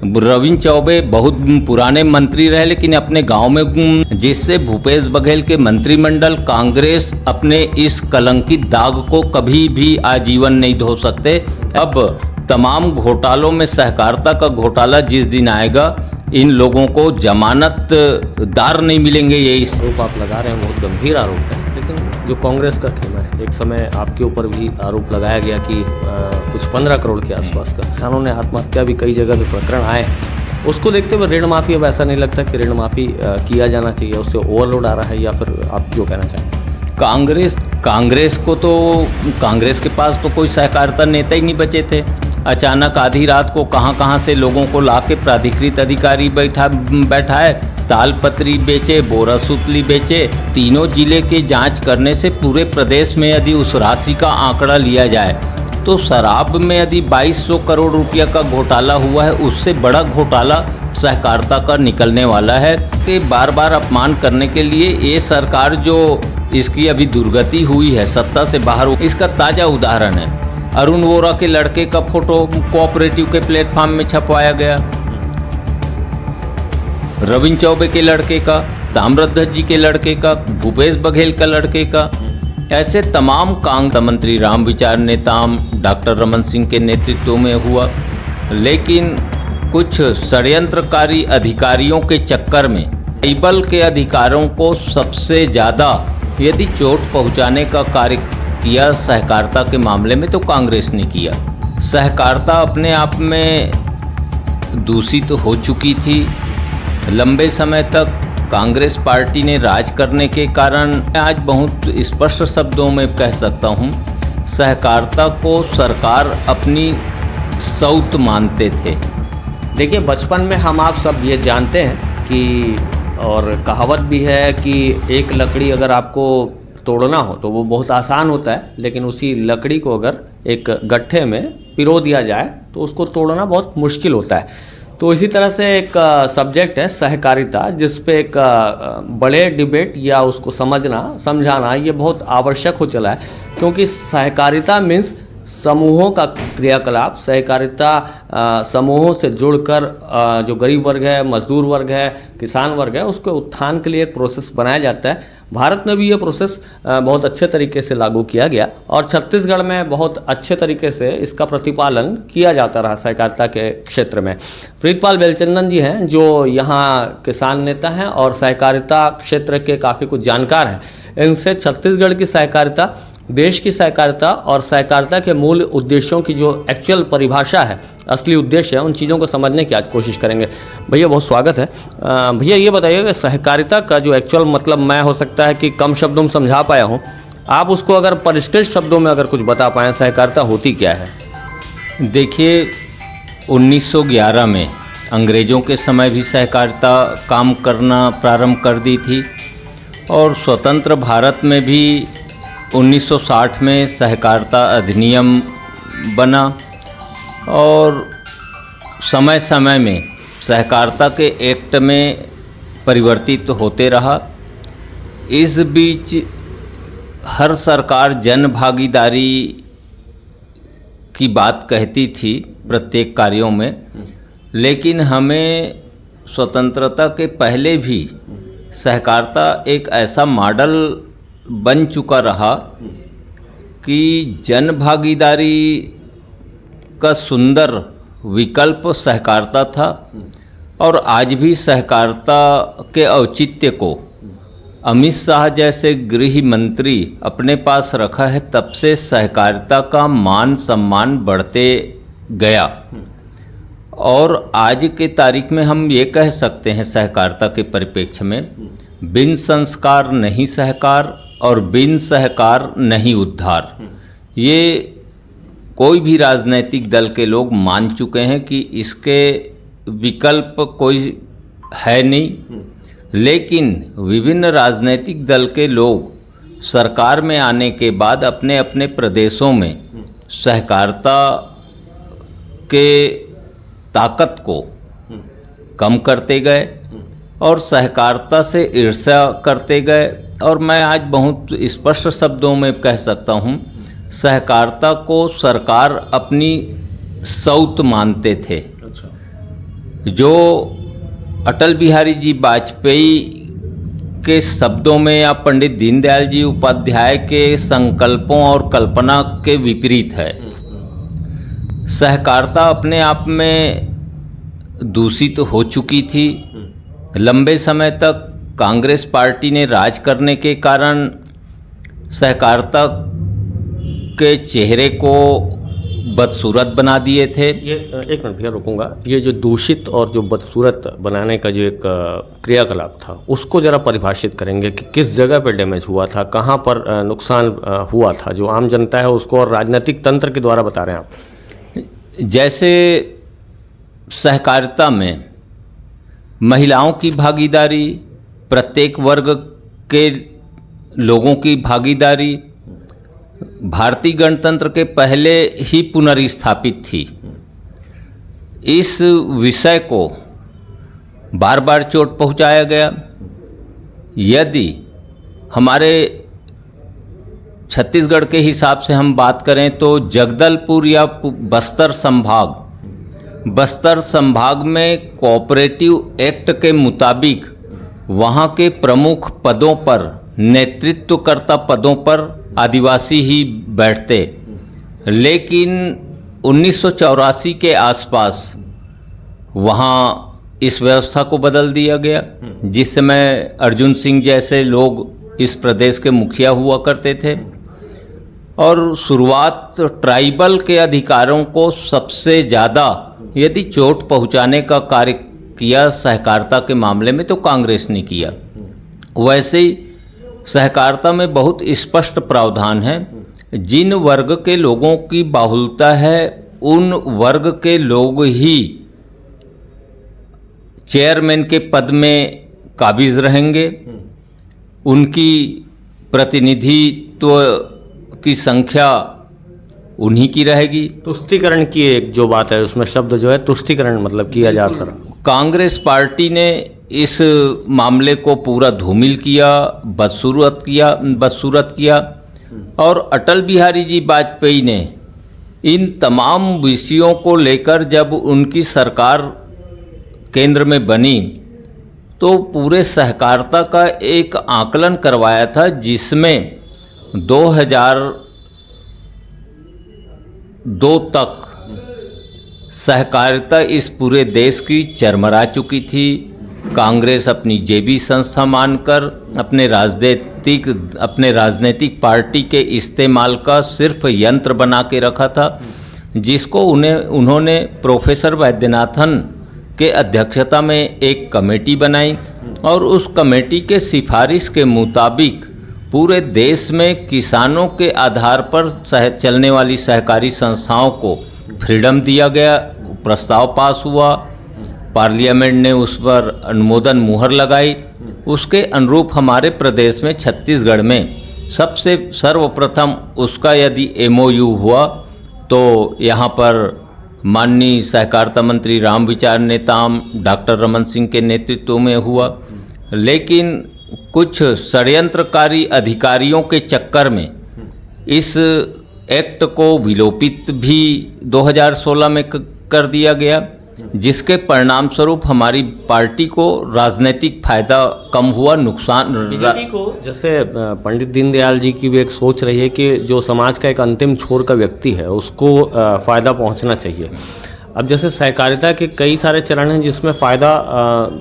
रविंद्र चौबे बहुत पुराने मंत्री रहे, लेकिन अपने गांव में, जिससे भूपेश बघेल के मंत्रिमंडल कांग्रेस अपने इस कलंकित दाग को कभी भी आजीवन नहीं धो सकते। अब तमाम घोटालों में सहकारिता का घोटाला जिस दिन आएगा, इन लोगों को जमानतदार नहीं मिलेंगे। ये आरोप आप लगा रहे हैं बहुत गंभीर आरोप है, लेकिन जो कांग्रेस का खेमा है, एक समय आपके ऊपर भी आरोप लगाया गया कि कुछ 15 करोड़ के आसपास का किसानों ने आत्महत्या भी कई जगह पे प्रकरण आए, उसको देखते हुए ऋण माफी, अब ऐसा नहीं लगता कि ऋण माफी किया जाना चाहिए, उससे ओवरलोड आ रहा है, या फिर आप जो कहना चाहें? कांग्रेस को तो, कांग्रेस के पास तो कोई सहकारिता नेता ही नहीं बचे थे। अचानक आधी रात को कहां से लोगों को लाके प्राधिकृत अधिकारी बैठाए, तालपत्री बेचे, बोरा सुतली बेचे। तीनों जिले के जांच करने से पूरे प्रदेश में यदि उस राशि का आंकड़ा लिया जाए तो शराब में यदि 2200 करोड़ रुपया का घोटाला हुआ है, उससे बड़ा घोटाला सहकारिता का निकलने वाला है। कि बार बार अपमान करने के लिए ये सरकार जो इसकी अभी दुर्गति हुई है, सत्ता से बाहर, इसका ताज़ा उदाहरण है। अरुण वोरा के लड़के का फोटो कोऑपरेटिव के प्लेटफॉर्म में छपवाया गया, रविंद्र चौबे के लड़के का, ताम्रध्वज जी के लड़के का, भूपेश बघेल का लड़के का, ऐसे तमाम कांग्रेस मंत्री रामविचार नेताम डॉक्टर रमन सिंह के नेतृत्व में हुआ। लेकिन कुछ षड्यंत्रकारी अधिकारियों के चक्कर में ट्राइबल के अधिकारों को सबसे ज़्यादा यदि चोट पहुंचाने का कार्य किया सहकारिता के मामले में, तो कांग्रेस ने किया। सहकारिता अपने आप में दूषित हो चुकी थी लंबे समय तक। कांग्रेस पार्टी ने राज करने के कारण, आज बहुत स्पष्ट शब्दों में कह सकता हूँ, सहकारिता को सरकार अपनी सौत मानते थे। देखिए, बचपन में हम आप सब ये जानते हैं कि, और कहावत भी है कि एक लकड़ी अगर आपको तोड़ना हो तो वो बहुत आसान होता है, लेकिन उसी लकड़ी को अगर एक गट्ठे में पिरो दिया जाए तो उसको तोड़ना बहुत मुश्किल होता है। तो इसी तरह से एक सब्जेक्ट है सहकारिता, जिस पे एक बड़े डिबेट या उसको समझाना ये बहुत आवश्यक हो चला है, क्योंकि सहकारिता मीन्स समूहों का क्रियाकलाप। सहकारिता समूहों से जुड़कर जो गरीब वर्ग है, मजदूर वर्ग है, किसान वर्ग है, उसके उत्थान के लिए एक प्रोसेस बनाया जाता है। भारत में भी ये प्रोसेस बहुत अच्छे तरीके से लागू किया गया, और छत्तीसगढ़ में बहुत अच्छे तरीके से इसका प्रतिपालन किया जाता रहा सहकारिता के क्षेत्र में। प्रीतपाल बेलचंदन जी हैं, जो यहाँ किसान नेता हैं और सहकारिता क्षेत्र के काफ़ी कुछ जानकार हैं। इनसे छत्तीसगढ़ की सहकारिता, देश की सहकारिता और सहकारिता के मूल उद्देश्यों की जो एक्चुअल परिभाषा है, असली उद्देश्य है, उन चीज़ों को समझने की आज कोशिश करेंगे। भैया बहुत स्वागत है। भैया ये बताइए कि सहकारिता का जो एक्चुअल मतलब, मैं हो सकता है कि कम शब्दों में समझा पाया हूँ, आप उसको अगर परिष्कृत शब्दों में अगर कुछ बता पाएँ, सहकारिता होती क्या है? देखिए, 1911 में अंग्रेज़ों के समय भी सहकारिता काम करना प्रारंभ कर दी थी, और स्वतंत्र भारत में भी 1960 में सहकारिता अधिनियम बना, और समय समय में सहकारिता के एक्ट में परिवर्तित होते रहा। इस बीच हर सरकार जन भागीदारी की बात कहती थी प्रत्येक कार्यों में, लेकिन हमें स्वतंत्रता के पहले भी सहकारिता एक ऐसा मॉडल बन चुका रहा कि जन भागीदारी का सुंदर विकल्प सहकारिता था, और आज भी सहकारिता के औचित्य को अमित शाह जैसे गृह मंत्री अपने पास रखा है, तब से सहकारिता का मान सम्मान बढ़ते गया। और आज के तारीख में हम ये कह सकते हैं सहकारिता के परिप्रेक्ष्य में, बिन संस्कार नहीं सहकार और बिन सहकार नहीं उद्धार। ये कोई भी राजनीतिक दल के लोग मान चुके हैं कि इसके विकल्प कोई है नहीं। लेकिन विभिन्न राजनीतिक दल के लोग सरकार में आने के बाद अपने अपने प्रदेशों में सहकारिता के ताकत को कम करते गए और सहकारिता से ईर्ष्या करते गए। और मैं आज बहुत स्पष्ट शब्दों में कह सकता हूँ, सहकारिता को सरकार अपनी सौत मानते थे। अच्छा। जो अटल बिहारी जी वाजपेयी के शब्दों में या पंडित दीनदयाल जी उपाध्याय के संकल्पों और कल्पना के विपरीत है। सहकारिता अपने आप में दूषित हो चुकी थी। लंबे समय तक कांग्रेस पार्टी ने राज करने के कारण सहकारिता के चेहरे को बदसूरत बना दिए थे। ये एक मिनट भैया रुकूंगा। ये जो दूषित और जो बदसूरत बनाने का जो एक क्रियाकलाप था उसको ज़रा परिभाषित करेंगे कि किस जगह पे डैमेज हुआ था, कहाँ पर नुकसान हुआ था जो आम जनता है उसको और राजनीतिक तंत्र के द्वारा बता रहे हैं आप। जैसे सहकारिता में महिलाओं की भागीदारी, प्रत्येक वर्ग के लोगों की भागीदारी भारतीय गणतंत्र के पहले ही पुनर्स्थापित थी। इस विषय को बार बार चोट पहुंचाया गया। यदि हमारे छत्तीसगढ़ के हिसाब से हम बात करें तो जगदलपुर या बस्तर संभाग में कोऑपरेटिव एक्ट के मुताबिक वहाँ के प्रमुख पदों पर, नेतृत्वकर्ता पदों पर आदिवासी ही बैठते। लेकिन 1984 के आसपास वहाँ इस व्यवस्था को बदल दिया गया, जिस समय अर्जुन सिंह जैसे लोग इस प्रदेश के मुखिया हुआ करते थे। और शुरुआत ट्राइबल के अधिकारों को सबसे ज़्यादा यदि चोट पहुँचाने का कार्य किया सहकारिता के मामले में तो कांग्रेस ने किया। वैसे ही सहकारिता में बहुत स्पष्ट प्रावधान है, जिन वर्ग के लोगों की बाहुल्यता है उन वर्ग के लोग ही चेयरमैन के पद में काबिज रहेंगे, उनकी प्रतिनिधित्व की संख्या उन्हीं की रहेगी। तुष्टीकरण की एक जो बात है उसमें शब्द जो है तुष्टीकरण मतलब किया जाता है। कांग्रेस पार्टी ने इस मामले को पूरा धूमिल किया, बदसूरत किया और अटल बिहारी जी वाजपेयी ने इन तमाम विषयों को लेकर जब उनकी सरकार केंद्र में बनी तो पूरे सहकारिता का एक आकलन करवाया था, जिसमें 2002 तक सहकारिता इस पूरे देश की चरमरा चुकी थी। कांग्रेस अपनी जेबी संस्था मानकर अपने राजनीतिक पार्टी के इस्तेमाल का सिर्फ यंत्र बना के रखा था, जिसको उन्होंने प्रोफेसर वैद्यनाथन के अध्यक्षता में एक कमेटी बनाई और उस कमेटी के सिफारिश के मुताबिक पूरे देश में किसानों के आधार पर चलने वाली सहकारी संस्थाओं को फ्रीडम दिया गया। प्रस्ताव पास हुआ, पार्लियामेंट ने उस पर अनुमोदन मुहर लगाई। उसके अनुरूप हमारे प्रदेश में छत्तीसगढ़ में सबसे सर्वप्रथम उसका यदि MOU हुआ तो यहाँ पर माननीय सहकारिता मंत्री रामविचार नेताम डॉक्टर रमन सिंह के नेतृत्व में हुआ। लेकिन कुछ षड्यंत्रकारी अधिकारियों के चक्कर में इस एक्ट को विलोपित भी 2016 में कर दिया गया, जिसके परिणाम स्वरूप हमारी पार्टी को राजनीतिक फायदा कम हुआ, नुकसान। बीजेपी को जैसे पंडित दीनदयाल जी की भी एक सोच रही है कि जो समाज का एक अंतिम छोर का व्यक्ति है उसको फ़ायदा पहुंचना चाहिए। अब जैसे सहकारिता के कई सारे चरण हैं जिसमें फ़ायदा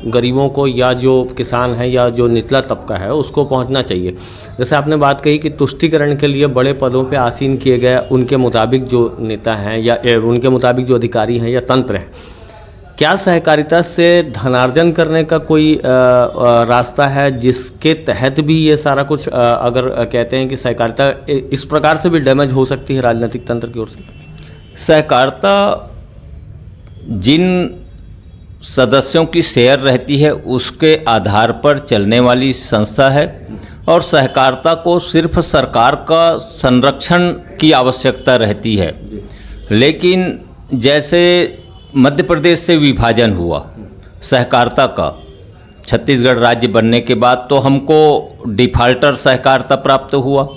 गरीबों को या जो किसान है या जो निचला तबका है उसको पहुंचना चाहिए। जैसे आपने बात कही कि तुष्टीकरण के लिए बड़े पदों पे आसीन किए गए उनके मुताबिक जो नेता हैं या उनके मुताबिक जो अधिकारी हैं या तंत्र हैं, क्या सहकारिता से धनार्जन करने का कोई रास्ता है जिसके तहत भी ये सारा कुछ अगर कहते हैं कि सहकारिता इस प्रकार से भी डैमेज हो सकती है राजनीतिक तंत्र की ओर से? सहकारिता जिन सदस्यों की शेयर रहती है उसके आधार पर चलने वाली संस्था है और सहकारिता को सिर्फ सरकार का संरक्षण की आवश्यकता रहती है। लेकिन जैसे मध्य प्रदेश से विभाजन हुआ सहकारिता का छत्तीसगढ़ राज्य बनने के बाद, तो हमको डिफाल्टर सहकारिता प्राप्त हुआ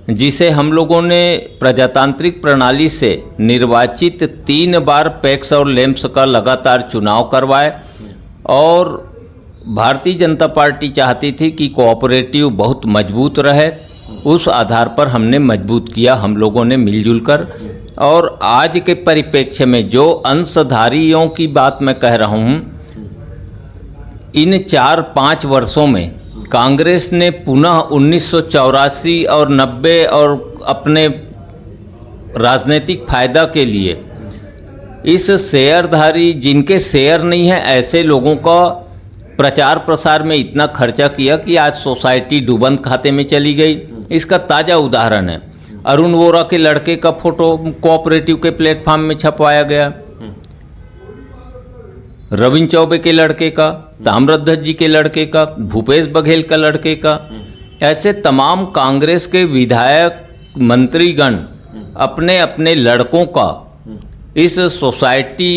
जिसे हम लोगों ने प्रजातांत्रिक प्रणाली से निर्वाचित 3 बार पैक्स और लेम्स का लगातार चुनाव करवाए। और भारतीय जनता पार्टी चाहती थी कि कोऑपरेटिव बहुत मजबूत रहे, उस आधार पर हमने मजबूत किया हम लोगों ने मिलजुल कर। और आज के परिप्रेक्ष्य में जो अंशधारियों की बात मैं कह रहा हूँ, इन 4-5 वर्षों में कांग्रेस ने पुनः 1984 और 90 और अपने राजनीतिक फायदा के लिए इस शेयरधारी जिनके शेयर नहीं है ऐसे लोगों का प्रचार प्रसार में इतना खर्चा किया कि आज सोसाइटी डूबंद खाते में चली गई। इसका ताज़ा उदाहरण है, अरुण वोरा के लड़के का फोटो कोऑपरेटिव के प्लेटफॉर्म में छपवाया गया, रविंद्र चौबे के लड़के का, ताम्रध्वज जी के लड़के का, भूपेश बघेल का लड़के का, ऐसे तमाम कांग्रेस के विधायक मंत्रीगण अपने अपने लड़कों का इस सोसाइटी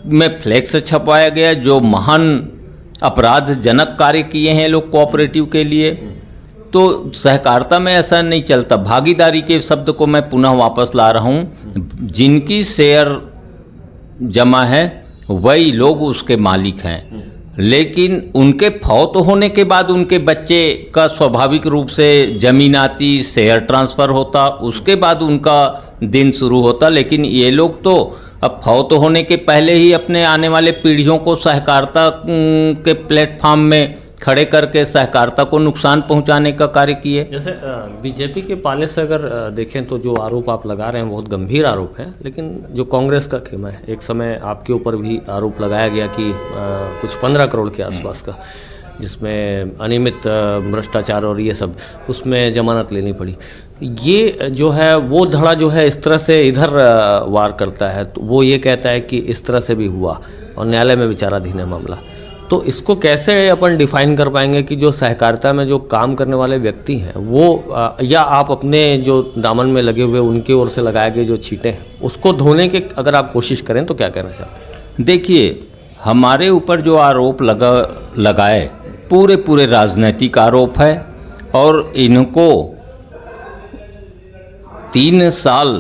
में फ्लेक्स छपवाया गया। जो महान अपराधजनक कार्य किए हैं लोग कोऑपरेटिव के लिए। तो सहकारिता में ऐसा नहीं चलता। भागीदारी के शब्द को मैं पुनः वापस ला रहा हूँ, जिनकी शेयर जमा है वही लोग उसके मालिक हैं, लेकिन उनके फौत होने के बाद उनके बच्चे का स्वाभाविक रूप से जमीन आती, शेयर ट्रांसफ़र होता, उसके बाद उनका दिन शुरू होता। लेकिन ये लोग तो अब फौत होने के पहले ही अपने आने वाले पीढ़ियों को सहकारिता के प्लेटफॉर्म में खड़े करके सहकारिता को नुकसान पहुंचाने का कार्य किए। जैसे बीजेपी के पाले से अगर देखें तो जो आरोप आप लगा रहे हैं बहुत गंभीर आरोप है, लेकिन जो कांग्रेस का खेमा है, एक समय आपके ऊपर भी आरोप लगाया गया कि कुछ 15 करोड़ के आसपास का, जिसमें अनियमित भ्रष्टाचार और ये सब, उसमें जमानत लेनी पड़ी। ये जो है वो धड़ा जो है इस तरह से इधर वार करता है, तो वो ये कहता है कि इस तरह से भी हुआ और न्यायालय में विचाराधीन है मामला। तो इसको कैसे अपन डिफाइन कर पाएंगे कि जो सहकारिता में जो काम करने वाले व्यक्ति हैं वो या आप अपने जो दामन में लगे हुए उनकी ओर से लगाए गए जो छींटे हैं उसको धोने के अगर आप कोशिश करें तो क्या कहना चाहते हैं? देखिए, हमारे ऊपर जो आरोप लगाए पूरे राजनीतिक आरोप है और इनको 3 साल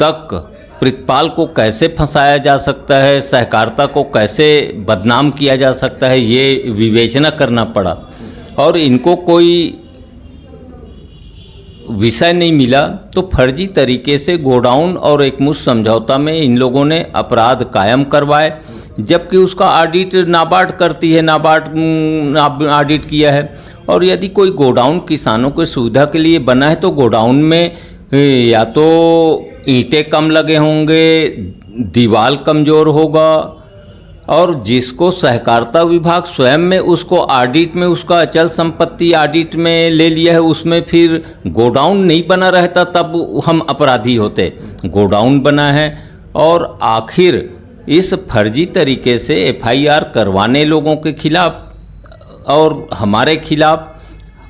तक प्रितपाल को कैसे फंसाया जा सकता है, सहकारिता को कैसे बदनाम किया जा सकता है, ये विवेचना करना पड़ा। और इनको कोई विषय नहीं मिला तो फर्जी तरीके से गोडाउन और एकमुश्त समझौता में इन लोगों ने अपराध कायम करवाए, जबकि उसका ऑडिट नाबार्ड करती है, नाबार्ड ऑडिट किया है। और यदि कोई गोडाउन किसानों की सुविधा के लिए बना है तो गोडाउन में या तो ईंटें कम लगे होंगे, दीवार कमज़ोर होगा, और जिसको सहकारिता विभाग स्वयं में उसको ऑडिट में उसका अचल संपत्ति ऑडिट में ले लिया है, उसमें फिर गोडाउन नहीं बना रहता तब हम अपराधी होते। गोडाउन बना है और आखिर इस फर्जी तरीके से एफआईआर करवाने लोगों के खिलाफ और हमारे खिलाफ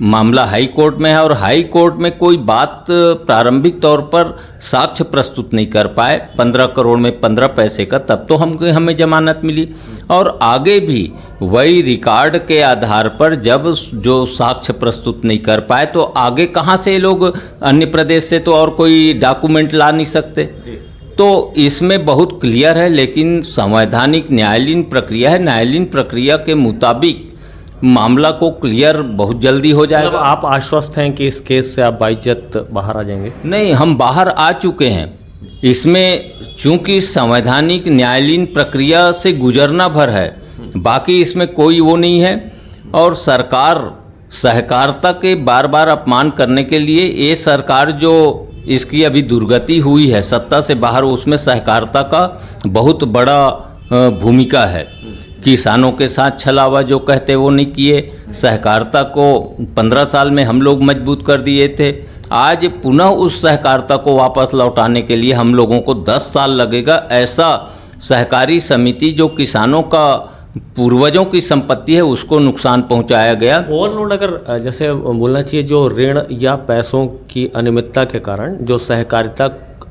मामला हाई कोर्ट में है और हाई कोर्ट में कोई बात प्रारंभिक तौर पर साक्ष्य प्रस्तुत नहीं कर पाए 15 करोड़ में 15 पैसे का, तब तो हमें जमानत मिली। और आगे भी वही रिकॉर्ड के आधार पर जब जो साक्ष्य प्रस्तुत नहीं कर पाए तो आगे कहाँ से लोग अन्य प्रदेश से तो और कोई डॉक्यूमेंट ला नहीं सकते। तो इसमें बहुत क्लियर है, लेकिन संवैधानिक न्यायालयीन प्रक्रिया है, न्यायालयीन प्रक्रिया के मुताबिक मामला को क्लियर बहुत जल्दी हो जाएगा। मतलब आप आश्वस्त हैं कि इस केस से आप बाइज्जत बाहर आ जाएंगे? नहीं, हम बाहर आ चुके हैं। इसमें चूंकि संवैधानिक न्यायालयीन प्रक्रिया से गुजरना भर है, बाकी इसमें कोई वो नहीं है। और सरकार सहकारिता के बार बार अपमान करने के लिए, ये सरकार जो इसकी अभी दुर्गति हुई है सत्ता से बाहर, उसमें सहकारिता का बहुत बड़ा भूमिका है। किसानों के साथ छलावा जो कहते वो नहीं किए, सहकारिता को 15 साल में हम लोग मजबूत कर दिए थे। आज पुनः उस सहकारिता को वापस लौटाने के लिए हम लोगों को 10 साल लगेगा। ऐसा सहकारी समिति जो किसानों का पूर्वजों की संपत्ति है उसको नुकसान पहुंचाया गया। ओवरलोड अगर जैसे बोलना चाहिए, जो ऋण या पैसों की अनियमितता के कारण जो सहकारिता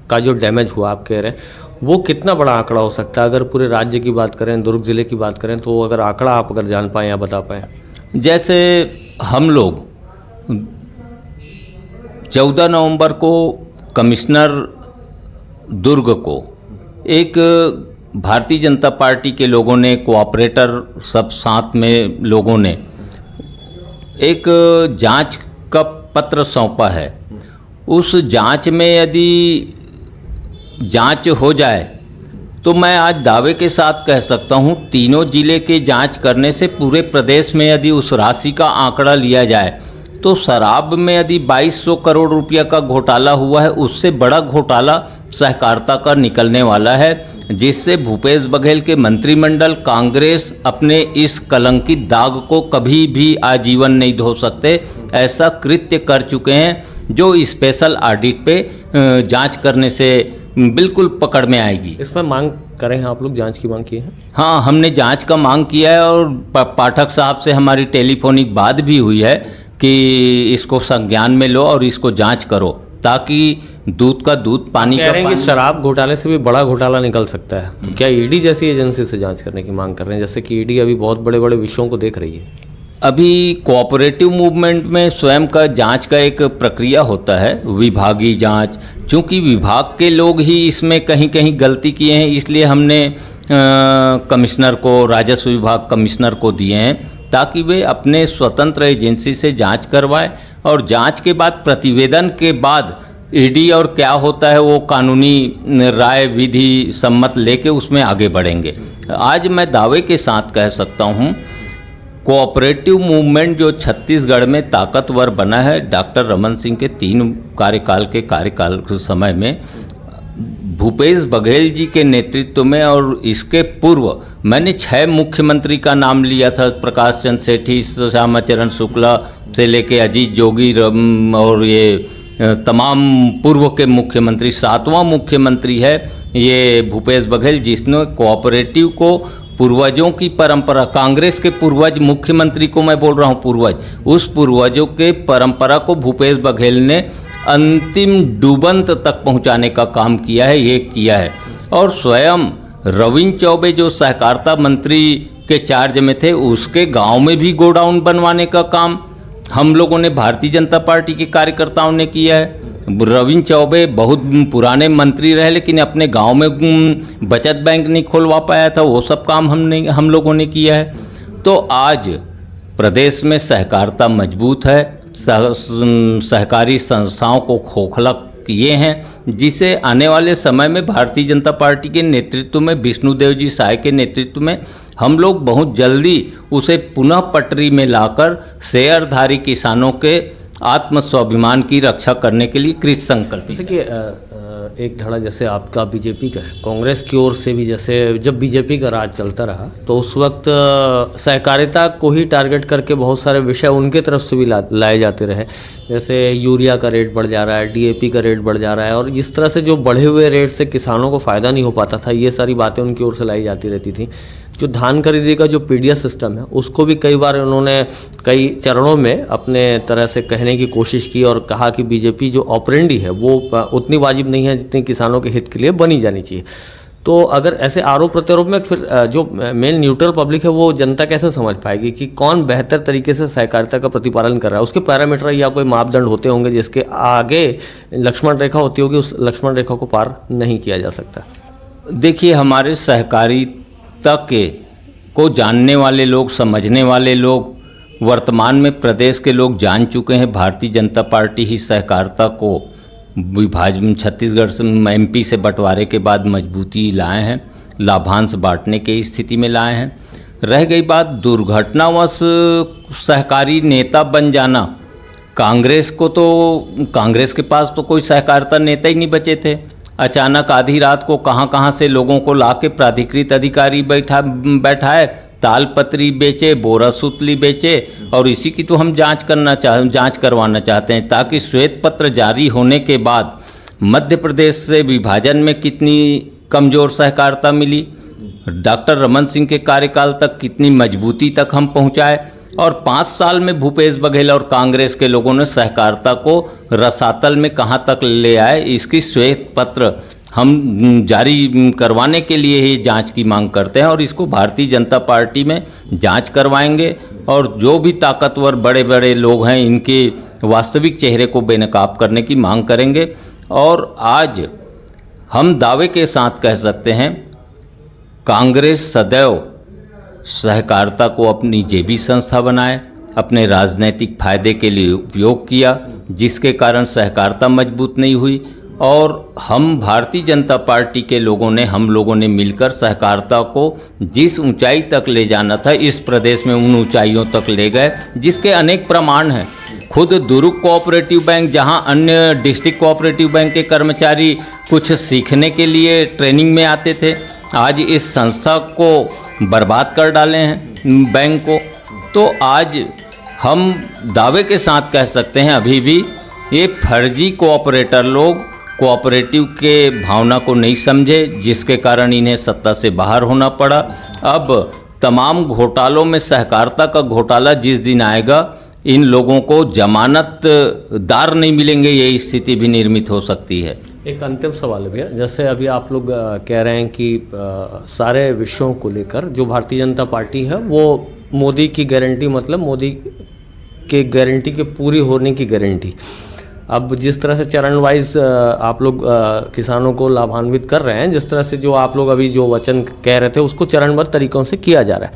का जो डैमेज हुआ आप कह रहे हैं, वो कितना बड़ा आंकड़ा हो सकता है? अगर पूरे राज्य की बात करें, दुर्ग जिले की बात करें, तो अगर आंकड़ा आप अगर जान पाएँ या बता पाएँ। जैसे हम लोग 14 नवंबर को कमिश्नर दुर्ग को एक भारतीय जनता पार्टी के लोगों ने, कोऑपरेटर सब साथ में लोगों ने एक जांच का पत्र सौंपा है। उस जांच में यदि जांच हो जाए तो मैं आज दावे के साथ कह सकता हूं, तीनों जिले के जांच करने से पूरे प्रदेश में यदि उस राशि का आंकड़ा लिया जाए तो शराब में यदि 2200 करोड़ रुपया का घोटाला हुआ है, उससे बड़ा घोटाला सहकारिता का निकलने वाला है, जिससे भूपेश बघेल के मंत्रिमंडल, कांग्रेस अपने इस कलंकित दाग को कभी भी आजीवन नहीं धो सकते। ऐसा कृत्य कर चुके हैं जो स्पेशल ऑडिट पे जांच करने से बिल्कुल पकड़ में आएगी। इसमें मांग करें हैं आप लोग, जांच की मांग की है? हाँ, हमने जांच का मांग किया है और पाठक साहब से हमारी टेलीफोनिक बात भी हुई है कि इसको संज्ञान में लो और इसको जांच करो, ताकि दूध का दूध, पानी का पानी। शराब घोटाले से भी बड़ा घोटाला निकल सकता है, तो क्या ईडी जैसी एजेंसी से जांच करने की मांग कर रहे हैं? जैसे कि ईडी अभी बहुत बड़े बड़े विषयों को देख रही है। अभी कोऑपरेटिव मूवमेंट में स्वयं का जांच का एक प्रक्रिया होता है, विभागीय जांच। चूंकि विभाग के लोग ही इसमें कहीं कहीं गलती किए हैं, इसलिए हमने कमिश्नर को, राजस्व विभाग कमिश्नर को दिए हैं, ताकि वे अपने स्वतंत्र एजेंसी से जांच करवाएं और जांच के बाद, प्रतिवेदन के बाद ईडी और क्या होता है वो कानूनी राय विधि सम्मत लेके उसमें आगे बढ़ेंगे। आज मैं दावे के साथ कह सकता हूं, कोऑपरेटिव मूवमेंट जो छत्तीसगढ़ में ताकतवर बना है, डॉक्टर रमन सिंह के 3 कार्यकाल के समय में, भूपेश बघेल जी के नेतृत्व में, और इसके पूर्व मैंने 6 मुख्यमंत्री का नाम लिया था, प्रकाश चंद्र सेठी, श्यामाचरण शुक्ला से लेके अजीत जोगी और ये तमाम पूर्व के मुख्यमंत्री। 7वां मुख्यमंत्री है ये भूपेश बघेल, जिसने कोऑपरेटिव को पूर्वजों की परंपरा, कांग्रेस के पूर्वज मुख्यमंत्री को मैं बोल रहा हूँ पूर्वज, उस पूर्वजों के परंपरा को भूपेश बघेल ने अंतिम डूबंत तक पहुँचाने का काम किया है, ये किया है। और स्वयं रविंद्र चौबे जो सहकारिता मंत्री के चार्ज में थे, उसके गांव में भी गोडाउन बनवाने का काम हम लोगों ने, भारतीय जनता पार्टी के कार्यकर्ताओं ने किया है। रविंद्र चौबे बहुत पुराने मंत्री रहे, लेकिन अपने गांव में बचत बैंक नहीं खोलवा पाया था, वो सब काम हम लोगों ने किया है। तो आज प्रदेश में सहकारिता मजबूत है, सहकारी संस्थाओं को खोखला किए हैं, जिसे आने वाले समय में भारतीय जनता पार्टी के नेतृत्व में, विष्णुदेव जी साय के नेतृत्व में, हम लोग बहुत जल्दी उसे पुनः पटरी में लाकर शेयरधारी किसानों के आत्म स्वाभिमान की रक्षा करने के लिए कृत संकल्प। जैसे कि एक धड़ा जैसे आपका बीजेपी का है, कांग्रेस की ओर से भी, जैसे जब बीजेपी का राज चलता रहा तो उस वक्त सहकारिता को ही टारगेट करके बहुत सारे विषय उनके तरफ से भी लाए जाते रहे, जैसे यूरिया का रेट बढ़ जा रहा है, डीएपी का रेट बढ़ जा रहा है, और इस तरह से जो बढ़े हुए रेट से किसानों को फ़ायदा नहीं हो पाता था, ये सारी बातें उनकी ओर से लाई जाती रहती थी। जो धान खरीदी का जो पीडीएस सिस्टम है, उसको भी कई बार उन्होंने कई चरणों में अपने तरह से कहने की कोशिश की और कहा कि बीजेपी जो ऑपरेंडी है वो उतनी वाजिब नहीं है जितनी किसानों के हित के लिए बनी जानी चाहिए। तो अगर ऐसे आरोप प्रत्यारोप में फिर जो मेन न्यूट्रल पब्लिक है वो जनता कैसे समझ पाएगी कि कौन बेहतर तरीके से सहकारिता का प्रतिपालन कर रहा है? उसके पैरामीटर या कोई मापदंड होते होंगे जिसके आगे लक्ष्मण रेखा होती होगी, उस लक्ष्मण रेखा को पार नहीं किया जा सकता। देखिए, हमारे सहकारिता को जानने वाले लोग, समझने वाले लोग वर्तमान में प्रदेश के लोग जान चुके हैं। भारतीय जनता पार्टी ही सहकारिता को विभाजन, छत्तीसगढ़ से, एमपी से बंटवारे के बाद मजबूती लाए हैं, लाभांश बांटने की स्थिति में लाए हैं। रह गई बात दुर्घटनावश सहकारी नेता बन जाना, कांग्रेस के पास तो कोई सहकारिता नेता ही नहीं बचे थे। अचानक आधी रात को कहां से लोगों को लाके प्राधिकृत अधिकारी बैठाए, तालपत्री बेचे, बोरा सुतली बेचे, और इसी की तो हम जांच करवाना चाहते हैं, ताकि श्वेत पत्र जारी होने के बाद मध्य प्रदेश से विभाजन में कितनी कमज़ोर सहकारिता मिली, डॉक्टर रमन सिंह के कार्यकाल तक कितनी मजबूती तक हम पहुंचाए, और 5 साल में भूपेश बघेल और कांग्रेस के लोगों ने सहकारिता को रसातल में कहां तक ले आए, इसकी श्वेत पत्र हम जारी करवाने के लिए ही जांच की मांग करते हैं। और इसको भारतीय जनता पार्टी में जांच करवाएंगे, और जो भी ताकतवर बड़े बड़े लोग हैं, इनके वास्तविक चेहरे को बेनकाब करने की मांग करेंगे। और आज हम दावे के साथ कह सकते हैं, कांग्रेस सदैव सहकारिता को अपनी जेबी संस्था बनाए, अपने राजनीतिक फायदे के लिए उपयोग किया, जिसके कारण सहकारिता मजबूत नहीं हुई। और हम भारतीय जनता पार्टी के हम लोगों ने मिलकर सहकारिता को जिस ऊंचाई तक ले जाना था, इस प्रदेश में उन ऊंचाइयों तक ले गए, जिसके अनेक प्रमाण हैं। खुद दुर्ग कोऑपरेटिव बैंक, जहां अन्य डिस्ट्रिक्ट कोऑपरेटिव बैंक के कर्मचारी कुछ सीखने के लिए ट्रेनिंग में आते थे, आज इस संस्था को बर्बाद कर डाले हैं बैंक को। तो आज हम दावे के साथ कह सकते हैं, अभी भी ये फर्जी कोऑपरेटर लोग कोऑपरेटिव के भावना को नहीं समझे, जिसके कारण इन्हें सत्ता से बाहर होना पड़ा। अब तमाम घोटालों में सहकारिता का घोटाला जिस दिन आएगा, इन लोगों को जमानतदार नहीं मिलेंगे, ये स्थिति भी निर्मित हो सकती है। एक अंतिम सवाल है भैया, जैसे अभी आप लोग कह रहे हैं कि सारे विषयों को लेकर जो भारतीय जनता पार्टी है वो मोदी की गारंटी, मतलब मोदी के गारंटी के पूरी होने की गारंटी। अब जिस तरह से चरण वाइज आप लोग किसानों को लाभान्वित कर रहे हैं, जिस तरह से जो आप लोग अभी जो वचन कह रहे थे उसको चरणबद्ध तरीकों से किया जा रहा है,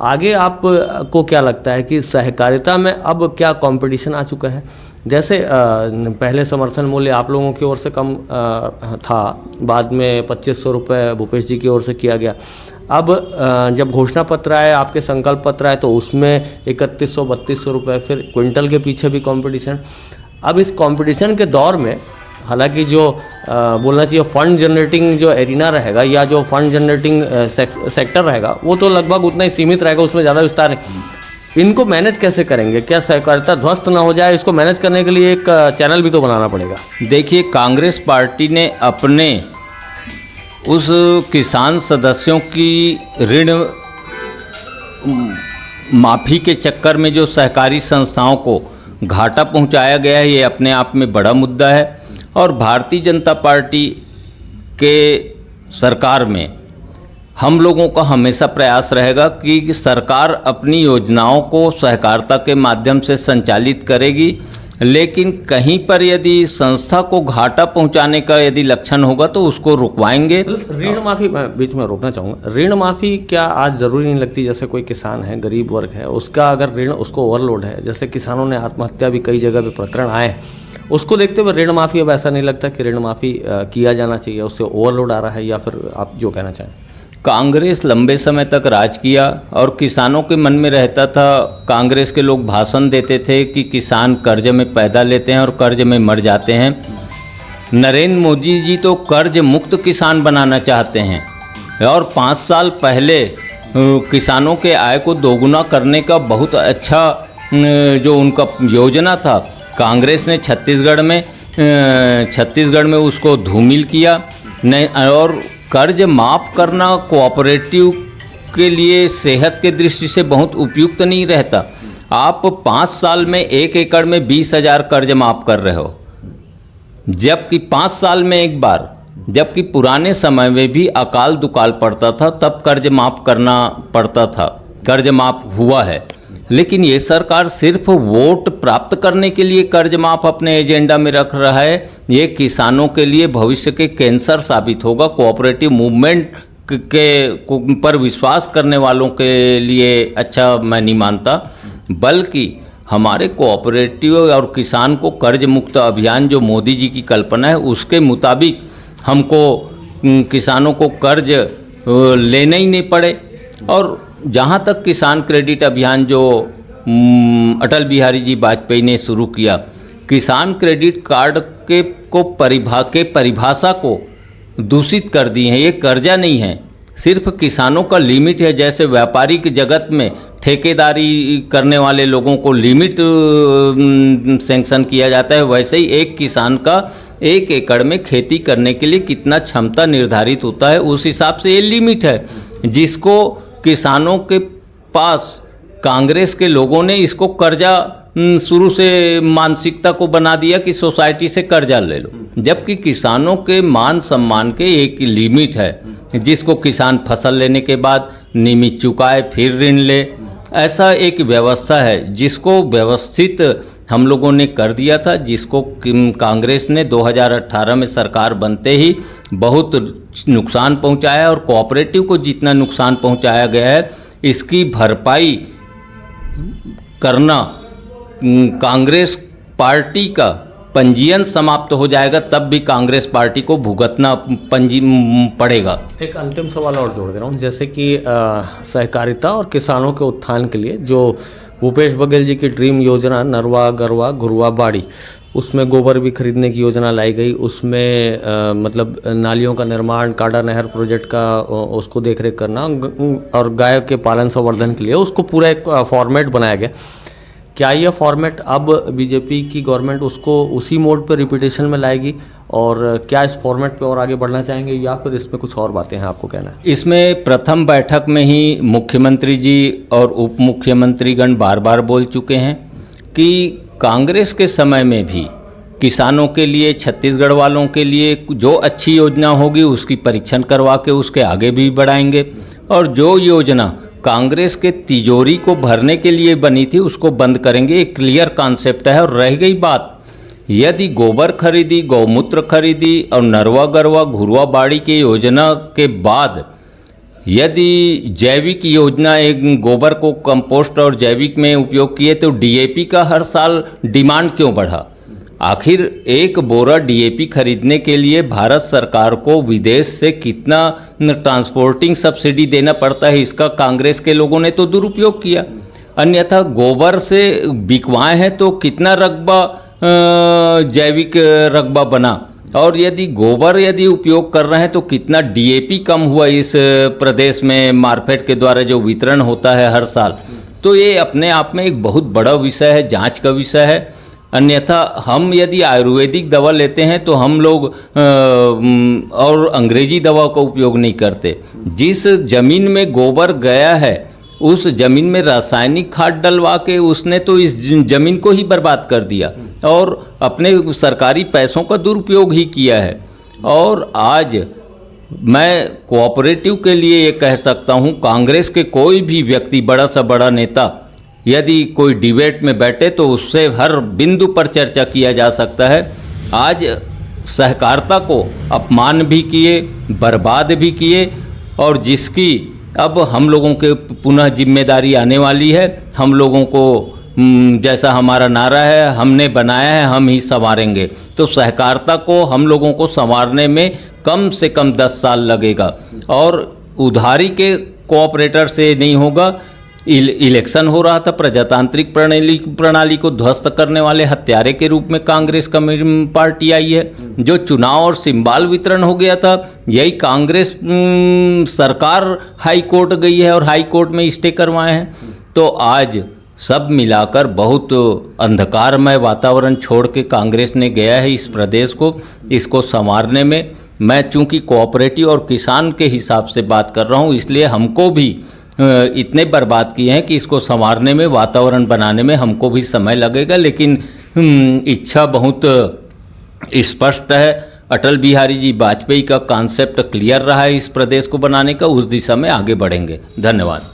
आगे आपको क्या लगता है कि सहकारिता में अब क्या कंपटीशन आ चुका है? जैसे पहले समर्थन मूल्य आप लोगों की ओर से कम था, बाद में 2500 रुपये भूपेश जी की ओर से किया गया। अब जब घोषणा पत्र आए, आपके संकल्प पत्र आए, तो उसमें 3100-3200 रुपये, फिर क्विंटल के पीछे भी कंपटीशन। अब इस कंपटीशन के दौर में हालांकि जो बोलना चाहिए फंड जनरेटिंग जो एरिना रहेगा या जो फंड जनरेटिंग सेक्टर रहेगा, वो तो लगभग उतना ही सीमित रहेगा, उसमें ज़्यादा विस्तार नहीं। इनको मैनेज कैसे करेंगे? क्या सहकारिता ध्वस्त ना हो जाए? इसको मैनेज करने के लिए एक चैनल भी तो बनाना पड़ेगा। देखिए, कांग्रेस पार्टी ने अपने उस किसान सदस्यों की ऋण माफ़ी के चक्कर में जो सहकारी संस्थाओं को घाटा पहुंचाया गया है, ये अपने आप में बड़ा मुद्दा है। और भारतीय जनता पार्टी के सरकार में हम लोगों का हमेशा प्रयास रहेगा कि सरकार अपनी योजनाओं को सहकारिता के माध्यम से संचालित करेगी, लेकिन कहीं पर यदि संस्था को घाटा पहुंचाने का यदि लक्षण होगा तो उसको रुकवाएंगे। ऋण माफ़ी, मैं बीच में रोकना चाहूँगा, ऋण माफ़ी क्या आज ज़रूरी नहीं लगती? जैसे कोई किसान है, गरीब वर्ग है, उसका अगर ऋण उसको ओवरलोड है, जैसे किसानों ने आत्महत्या भी कई जगह पे प्रकरण आए, उसको देखते हुए ऋण माफ़ी, अब ऐसा नहीं लगता कि ऋण माफ़ी किया जाना चाहिए, उससे ओवरलोड आ रहा है? या फिर आप जो कहना चाहें? कांग्रेस लंबे समय तक राज किया और किसानों के मन में रहता था, कांग्रेस के लोग भाषण देते थे कि किसान कर्ज में पैदा लेते हैं और कर्ज में मर जाते हैं। नरेंद्र मोदी जी तो कर्ज मुक्त किसान बनाना चाहते हैं और 5 साल पहले किसानों के आय को दोगुना करने का बहुत अच्छा जो उनका योजना था, कांग्रेस ने छत्तीसगढ़ में उसको धूमिल किया। और कर्ज माफ़ करना कोऑपरेटिव के लिए सेहत के दृष्टि से बहुत उपयुक्त नहीं रहता। आप 5 साल में 1 एकड़ में 20,000 कर्ज माफ़ कर रहे हो, जबकि 5 साल में एक बार, जबकि पुराने समय में भी अकाल दुकाल पड़ता था तब कर्ज माफ़ करना पड़ता था। कर्ज माफ़ हुआ है, लेकिन ये सरकार सिर्फ वोट प्राप्त करने के लिए कर्ज माफ अपने एजेंडा में रख रहा है। ये किसानों के लिए भविष्य के कैंसर साबित होगा। कोऑपरेटिव मूवमेंट के पर विश्वास करने वालों के लिए अच्छा मैं नहीं मानता, बल्कि हमारे कोऑपरेटिव और किसान को कर्ज मुक्त अभियान जो मोदी जी की कल्पना है उसके मुताबिक हमको किसानों को कर्ज लेने ही नहीं पड़े। और जहाँ तक किसान क्रेडिट अभियान जो अटल बिहारी जी वाजपेयी ने शुरू किया, किसान क्रेडिट कार्ड के परिभाषा को दूषित कर दी है। ये कर्जा नहीं है, सिर्फ किसानों का लिमिट है। जैसे व्यापारिक जगत में ठेकेदारी करने वाले लोगों को लिमिट सैंक्शन किया जाता है, वैसे ही एक किसान का 1 एकड़ में खेती करने के लिए कितना क्षमता निर्धारित होता है, उस हिसाब से ये लिमिट है, जिसको किसानों के पास कांग्रेस के लोगों ने इसको कर्जा शुरू से मानसिकता को बना दिया कि सोसाइटी से कर्जा ले लो, जबकि किसानों के मान सम्मान के एक लिमिट है, जिसको किसान फसल लेने के बाद नियमित चुकाए फिर ऋण ले। ऐसा एक व्यवस्था है जिसको व्यवस्थित हम लोगों ने कर दिया था, जिसको कांग्रेस ने 2018 में सरकार बनते ही बहुत नुकसान पहुंचाया, और कोऑपरेटिव को जितना नुकसान पहुंचाया गया है इसकी भरपाई करना कांग्रेस पार्टी का पंजीयन समाप्त हो जाएगा, तब भी कांग्रेस पार्टी को भुगतना पड़ेगा। एक अंतिम सवाल और जोड़ दे रहा हूँ, जैसे कि सहकारिता और किसानों के उत्थान के लिए जो भूपेश बघेल जी की ड्रीम योजना नरवा गरवा घुरवा बाड़ी, उसमें गोबर भी खरीदने की योजना लाई गई, उसमें मतलब नालियों का निर्माण, काड़ा नहर प्रोजेक्ट का उसको देखरेख करना, और गाय के पालन संवर्धन के लिए उसको पूरा एक फॉर्मेट बनाया गया। क्या यह फॉर्मेट अब बीजेपी की गवर्नमेंट उसको उसी मोड पर रिपीटेशन में लाएगी, और क्या इस फॉर्मेट पे और आगे बढ़ना चाहेंगे, या फिर इसमें कुछ और बातें हैं आपको कहना है? इसमें प्रथम बैठक में ही मुख्यमंत्री जी और उप मुख्यमंत्रीगण बार बार बोल चुके हैं कि कांग्रेस के समय में भी किसानों के लिए, छत्तीसगढ़ वालों के लिए जो अच्छी योजना होगी उसकी परीक्षण करवा के उसके आगे भी बढ़ाएंगे, और जो योजना कांग्रेस के तिजोरी को भरने के लिए बनी थी उसको बंद करेंगे। एक क्लियर कॉन्सेप्ट है। और रह गई बात, यदि गोबर खरीदी, गौमूत्र खरीदी और नरवा गरवा घुरवा बाड़ी की योजना के बाद यदि जैविक योजना, एक गोबर को कंपोस्ट और जैविक में उपयोग किए, तो डीएपी का हर साल डिमांड क्यों बढ़ा? आखिर एक बोरा डीएपी खरीदने के लिए भारत सरकार को विदेश से कितना ट्रांसपोर्टिंग सब्सिडी देना पड़ता है, इसका कांग्रेस के लोगों ने तो दुरुपयोग किया। अन्यथा गोबर से बिकवाए हैं तो कितना रकबा जैविक रकबा बना, और यदि गोबर उपयोग कर रहे हैं तो कितना डीएपी कम हुआ इस प्रदेश में मार्केट के द्वारा जो वितरण होता है हर साल। तो ये अपने आप में एक बहुत बड़ा विषय है, जांच का विषय है। अन्यथा हम यदि आयुर्वेदिक दवा लेते हैं तो हम लोग और अंग्रेजी दवा का उपयोग नहीं करते। जिस जमीन में गोबर गया है उस जमीन में रासायनिक खाद डलवा के उसने तो इस जमीन को ही बर्बाद कर दिया और अपने सरकारी पैसों का दुरुपयोग ही किया है। और आज मैं कोऑपरेटिव के लिए ये कह सकता हूँ, कांग्रेस के कोई भी व्यक्ति, बड़ा सा बड़ा नेता यदि कोई डिबेट में बैठे तो उससे हर बिंदु पर चर्चा किया जा सकता है। आज सहकारिता को अपमान भी किए, बर्बाद भी किए, और जिसकी अब हम लोगों के पुनः जिम्मेदारी आने वाली है। हम लोगों को जैसा हमारा नारा है, हमने बनाया है, हम ही संवारेंगे। तो सहकारिता को हम लोगों को संवारने में कम से कम 10 साल लगेगा, और उधारी के कोऑपरेटर से नहीं होगा। इलेक्शन हो रहा था, प्रजातांत्रिक प्रणाली को ध्वस्त करने वाले हत्यारे के रूप में कांग्रेस पार्टी आई है। जो चुनाव और सिंबल वितरण हो गया था, यही कांग्रेस सरकार हाई कोर्ट गई है और हाई कोर्ट में स्टे करवाए हैं। तो आज सब मिलाकर बहुत अंधकारमय वातावरण छोड़ के कांग्रेस ने गया है इस प्रदेश को, इसको संवारने में। मैं चूंकि कोऑपरेटिव और किसान के हिसाब से बात कर रहा हूँ, इसलिए हमको भी इतने बर्बाद किए हैं कि इसको संवारने में, वातावरण बनाने में हमको भी समय लगेगा। लेकिन इच्छा बहुत स्पष्ट है। अटल बिहारी जी वाजपेयी का कॉन्सेप्ट क्लियर रहा है इस प्रदेश को बनाने का, उस दिशा में आगे बढ़ेंगे। धन्यवाद।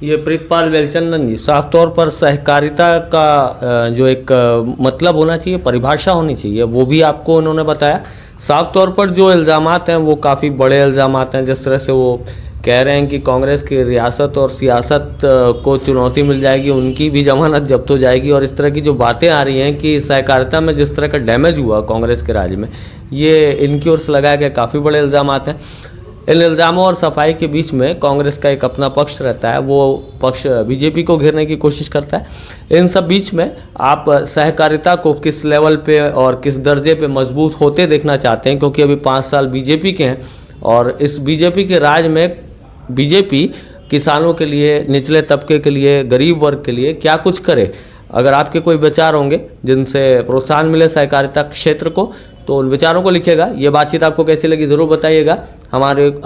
ये प्रीतपाल वेलचंदन जी, साफ तौर पर सहकारिता का जो एक मतलब होना चाहिए, परिभाषा होनी चाहिए, वो भी आपको उन्होंने बताया। साफ तौर पर जो इल्ज़ामात हैं वो काफ़ी बड़े इल्ज़ामात हैं। जिस तरह से वो कह रहे हैं कि कांग्रेस की रियासत और सियासत को चुनौती मिल जाएगी, उनकी भी जमानत जब्त हो जाएगी, और इस तरह की जो बातें आ रही हैं कि सहकारिता में जिस तरह का डैमेज हुआ कांग्रेस के राज में, ये इनकी ओर से लगाए गए काफ़ी बड़े इल्ज़ामात हैं। इन इल्ज़ामों और सफाई के बीच में कांग्रेस का एक अपना पक्ष रहता है, वो पक्ष बीजेपी को घेरने की कोशिश करता है। इन सब बीच में आप सहकारिता को किस लेवल पे और किस दर्जे पे मजबूत होते देखना चाहते हैं? क्योंकि अभी 5 साल बीजेपी के हैं, और इस बीजेपी के राज में बीजेपी किसानों के लिए, निचले तबके के लिए, गरीब वर्ग के लिए क्या कुछ करे? अगर आपके कोई विचार होंगे जिनसे प्रोत्साहन मिले सहकारिता क्षेत्र को, तो उन विचारों को लिखिएगा। ये बातचीत आपको कैसी लगी ज़रूर बताइएगा।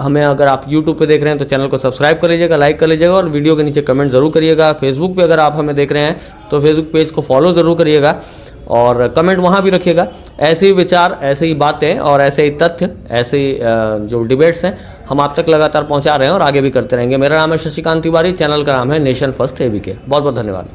हमें अगर आप YouTube पे देख रहे हैं तो चैनल को सब्सक्राइब कर लीजिएगा, लाइक कर लीजिएगा, और वीडियो के नीचे कमेंट ज़रूर करिएगा। फेसबुक पे अगर आप हमें देख रहे हैं तो फेसबुक पेज को फॉलो ज़रूर करिएगा और कमेंट वहाँ भी रखिएगा। ऐसे ही विचार, ऐसे ही बातें और ऐसे ही तथ्य, ऐसे ही जो डिबेट्स हैं हम आप तक लगातार पहुँचा रहे हैं और आगे भी करते रहेंगे। मेरा नाम है शशिकांत तिवारी, चैनल का नाम है नेशन फर्स्ट एबीके। बहुत बहुत धन्यवाद।